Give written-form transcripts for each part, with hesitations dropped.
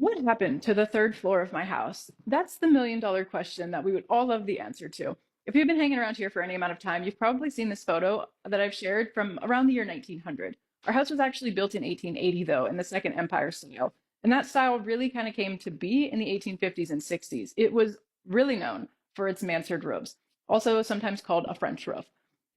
What happened to the third floor of my house? That's the million-dollar question that we would all love the answer to. If you've been hanging around here for any amount of time, you've probably seen this photo that I've shared from around the year 1900. Our house was actually built in 1880, though, in the Second Empire style. And that style really kind of came to be in the 1850s and 60s. It was really known for its mansard roofs, also sometimes called a French roof.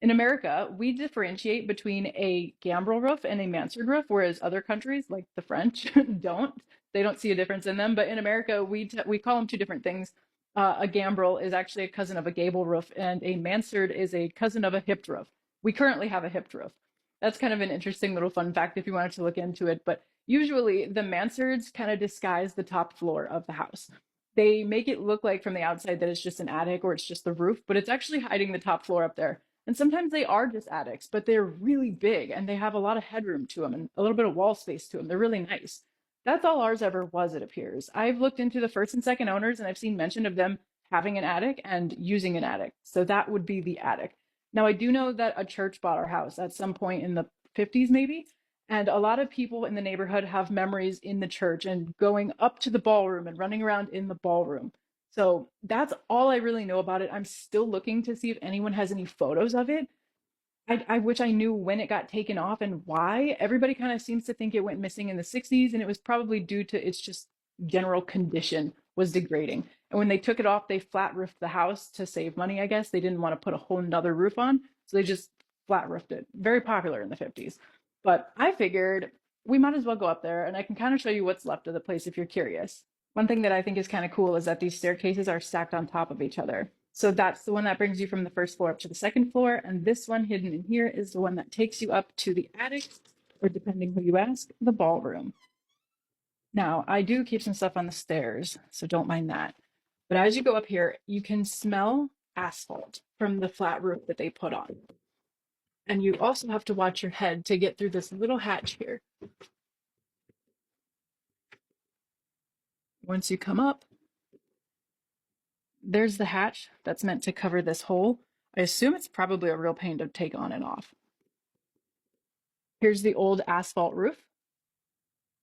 In America, we differentiate between a gambrel roof and a mansard roof, whereas other countries, like the French, don't. They don't see a difference in them. But in America, we call them two different things. A gambrel is actually a cousin of a gable roof, and a mansard is a cousin of a hipped roof. We currently have a hipped roof. That's kind of an interesting little fun fact if you wanted to look into it. But usually, the mansards kind of disguise the top floor of the house. They make it look like from the outside that it's just an attic or it's just the roof, but it's actually hiding the top floor up there. And sometimes they are just attics, but they're really big and they have a lot of headroom to them and a little bit of wall space to them. They're really nice. That's all ours ever was, it appears. I've looked into the first and second owners and I've seen mention of them having an attic and using an attic. So that would be the attic. Now, I do know that a church bought our house at some point in the 50s, maybe. And a lot of people in the neighborhood have memories in the church and going up to the ballroom and running around in the ballroom. So that's all I really know about it. I'm still looking to see if anyone has any photos of it. I wish I knew when it got taken off and why. Everybody kind of seems to think it went missing in the 60s, and it was probably due to its just general condition was degrading. And when they took it off, they flat roofed the house to save money, I guess. They didn't want to put a whole nother roof on, so they just flat roofed it. Very popular in the 50s. But I figured we might as well go up there, and I can kind of show you what's left of the place if you're curious. One thing that I think is kind of cool is that these staircases are stacked on top of each other. So that's the one that brings you from the first floor up to the second floor. And this one hidden in here is the one that takes you up to the attic, or depending who you ask, the ballroom. Now, I do keep some stuff on the stairs, so don't mind that. But as you go up here, you can smell asphalt from the flat roof that they put on. And you also have to watch your head to get through this little hatch here. Once you come up, there's the hatch that's meant to cover this hole. I assume it's probably a real pain to take on and off. Here's the old asphalt roof.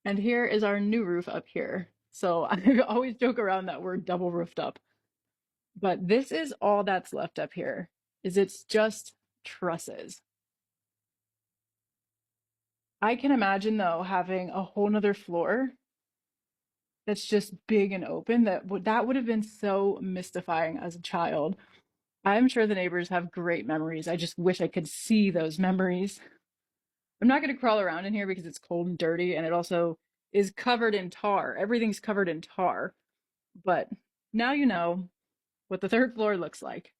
And here is our new roof up here. So I always joke around that we're double roofed up. But this is all that's left up here, is it's just trusses. I can imagine though having a whole nother floor that's just big and open. That would have been so mystifying as a child. I'm sure the neighbors have great memories. I just wish I could see those memories. I'm not going to crawl around in here because it's cold and dirty, and it also is covered in tar. Everything's covered in tar. But now you know what the third floor looks like.